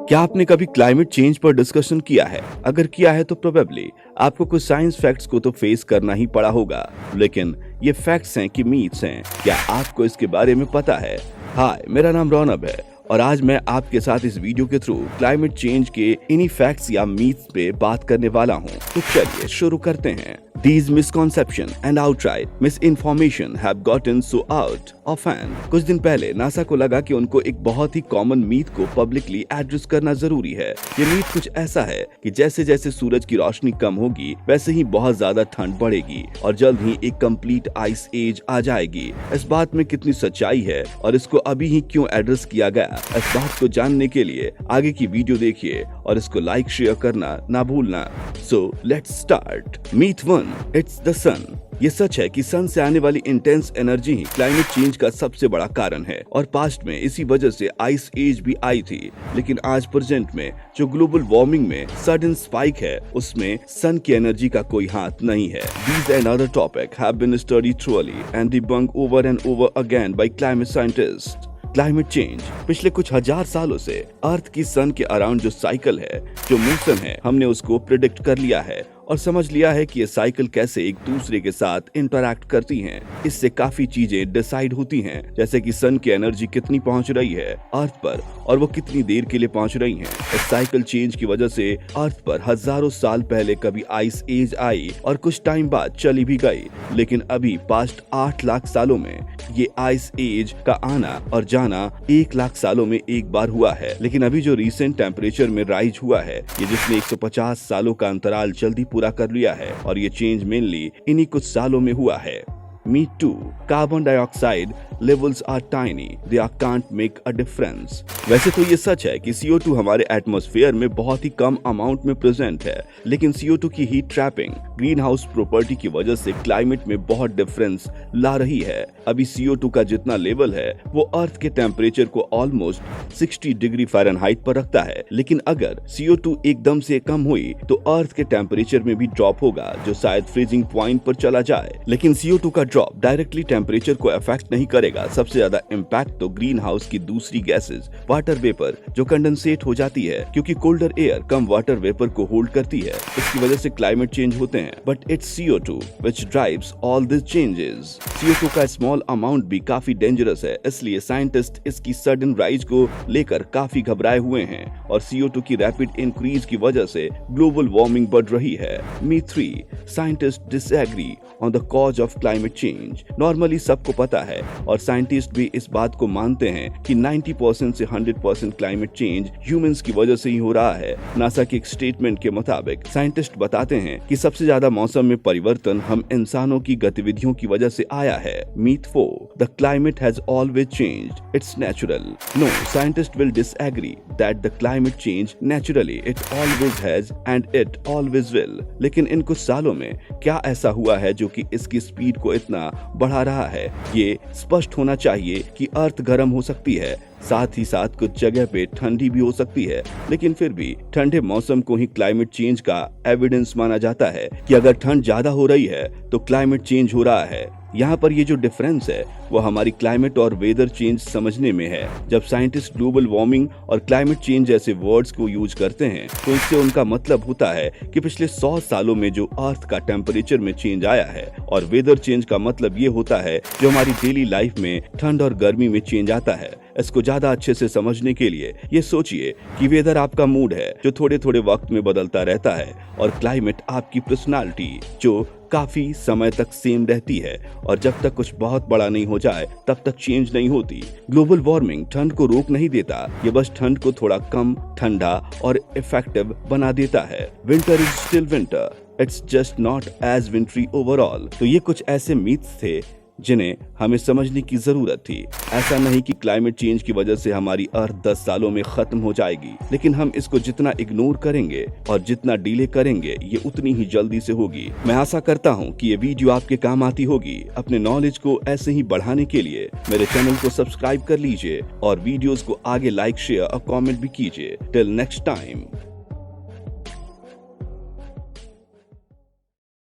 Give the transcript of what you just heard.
क्या आपने कभी क्लाइमेट चेंज पर डिस्कशन किया है? अगर किया है तो प्रोबेबली आपको कुछ साइंस फैक्ट्स को तो फेस करना ही पड़ा होगा, लेकिन ये फैक्ट्स हैं कि मीथ्स हैं? क्या आपको इसके बारे में पता है? हाय, मेरा नाम रौनब है और आज मैं आपके साथ इस वीडियो के थ्रू क्लाइमेट चेंज के इन्हीं फैक्ट्स या मीथ्स पे बात करने वाला हूँ। तो चलिए शुरू करते हैं। These misconception and outright misinformation have gotten so out of hand। कुछ दिन पहले नासा को लगा कि उनको एक बहुत ही कॉमन मीथ को पब्लिकली एड्रेस करना जरूरी है। ये मीथ कुछ ऐसा है कि जैसे जैसे सूरज की रोशनी कम होगी वैसे ही बहुत ज्यादा ठंड बढ़ेगी और जल्द ही एक कंप्लीट आइस एज आ जाएगी। इस बात में कितनी सच्चाई है और इसको अभी ही क्यों एड्रेस किया गया, इस बात को जानने के लिए आगे की वीडियो देखिए और इसको लाइक शेयर करना ना भूलना। So let's start. Myth 1, it's the sun. ये सच है कि सन से आने वाली इंटेंस एनर्जी ही क्लाइमेट चेंज का सबसे बड़ा कारण है और पास्ट में इसी वजह से आइस एज भी आई थी। लेकिन आज प्रेजेंट में जो ग्लोबल वार्मिंग में सडन स्पाइक है उसमें सन की एनर्जी का कोई हाथ नहीं है। These and other topics have been studied thoroughly and debunked over and over again by climate scientists। Climate change पिछले कुछ हजार सालों से अर्थ की सन के अराउंड जो साइकिल है, जो मोशन है, हमने उसको प्रिडिक्ट कर लिया है और समझ लिया है कि ये साइकिल कैसे एक दूसरे के साथ इंटरैक्ट करती हैं। इससे काफी चीजें डिसाइड होती हैं, जैसे कि सन की एनर्जी कितनी पहुंच रही है अर्थ पर और वो कितनी देर के लिए पहुंच रही है। इस साइकिल चेंज की वजह से अर्थ पर हजारों साल पहले कभी आइस एज आई और कुछ टाइम बाद चली भी गई, लेकिन अभी पास्ट 8 लाख सालों में ये आइस एज का आना और जाना 1 लाख सालों में एक बार हुआ है। लेकिन अभी जो रिसेंट टेम्परेचर में राइज हुआ है, ये जिसने 150 सालों का अंतराल जल्दी पूरा कर लिया है और ये चेंज मेनली इन्हीं कुछ सालों में हुआ है। Meat 2, carbon dioxide levels are tiny, they are can't make a difference. वैसे तो ये सच है कि CO2 हमारे एटमॉस्फेयर में बहुत ही कम अमाउंट में प्रेजेंट है, लेकिन CO2 की heat trapping green house property की वजह से क्लाइमेट में बहुत डिफरेंस ला रही है। अभी CO2 का जितना लेवल है वो अर्थ के टेम्परेचर को ऑलमोस्ट 60 डिग्री फ़ारेनहाइट पर रखता है, लेकिन अगर CO2 एकदम से कम हुई तो अर्थ के टेम्परेचर में भी ड्रॉप होगा जो शायद फ्रीजिंग पॉइंट पर चला जाए। लेकिन CO2 का ड्रॉप डायरेक्टली टेम्परेचर को अफेक्ट नहीं करेगा। सबसे ज्यादा इम्पैक्ट तो ग्रीन हाउस की दूसरी गैसेस, वाटर वेपर जो कंडेंसेट हो जाती है क्योंकि कोल्डर एयर कम वाटर वेपर को होल्ड करती है, इसकी वजह से क्लाइमेट चेंज होते हैं। But it's CO2 which drives all this changes. CO2 का स्मॉल अमाउंट भी काफी डेंजरस है, इसलिए साइंटिस्ट इसकी सडन राइज को लेकर काफी घबराए हुए हैं और CO2 की रैपिड इंक्रीज की वजह से ग्लोबल वार्मिंग बढ़ रही है। Myth 3, scientist disagree on the cause of climate change. Normally सबको पता है और साइंटिस्ट भी इस बात को मानते हैं कि 90% से 100% क्लाइमेट चेंज ह्यूमंस की वजह से ही हो रहा है। नासा के एक स्टेटमेंट के मुताबिक साइंटिस्ट बताते हैं कि सबसे ज्यादा मौसम में परिवर्तन हम इंसानों की गतिविधियों की वजह से आया है। Myth 4, the climate has always changed, it's natural. No, scientist will disagree that the climate change naturally, it always has and it always will. लेकिन इन कुछ सालों में क्या ऐसा हुआ है जो कि इसकी स्पीड को इतना बढ़ा रहा है? ये स्पष्ट होना चाहिए कि अर्थ गर्म हो सकती है, साथ ही साथ कुछ जगह पे ठंडी भी हो सकती है, लेकिन फिर भी ठंडे मौसम को ही क्लाइमेट चेंज का एविडेंस माना जाता है कि अगर ठंड ज्यादा हो रही है तो क्लाइमेट चेंज हो रहा है। यहाँ पर ये जो डिफरेंस है वो हमारी क्लाइमेट और वेदर चेंज समझने में है। जब साइंटिस्ट ग्लोबल वार्मिंग और क्लाइमेट चेंज जैसे वर्ड्स को यूज करते हैं तो इससे उनका मतलब होता है कि पिछले 100 सालों में जो अर्थ का टेम्परेचर में चेंज आया है, और वेदर चेंज का मतलब ये होता है जो हमारी डेली लाइफ में ठंड और गर्मी में चेंज आता है। इसको ज्यादा अच्छे से समझने के लिए ये सोचिए कि वेदर आपका मूड है जो थोड़े थोड़े वक्त में बदलता रहता है और क्लाइमेट आपकी पर्सनालिटी जो काफी समय तक सेम रहती है और जब तक कुछ बहुत बड़ा नहीं हो जाए तब तक चेंज नहीं होती। ग्लोबल वार्मिंग ठंड को रोक नहीं देता, ये बस ठंड को थोड़ा कम ठंडा और इफेक्टिव बना देता है। Winter is still winter, it's just not as wintry overall. तो ये कुछ ऐसे मीथ्स थे जिन्हें हमें समझने की जरूरत थी। ऐसा नहीं कि क्लाइमेट चेंज की वजह से हमारी अर्थ 10 सालों में खत्म हो जाएगी, लेकिन हम इसको जितना इग्नोर करेंगे और जितना डिले करेंगे ये उतनी ही जल्दी से होगी। मैं आशा करता हूँ कि ये वीडियो आपके काम आती होगी। अपने नॉलेज को ऐसे ही बढ़ाने के लिए मेरे चैनल को सब्सक्राइब कर लीजिए और वीडियोस को आगे लाइक, शेयर और कॉमेंट भी कीजिए। Till next time.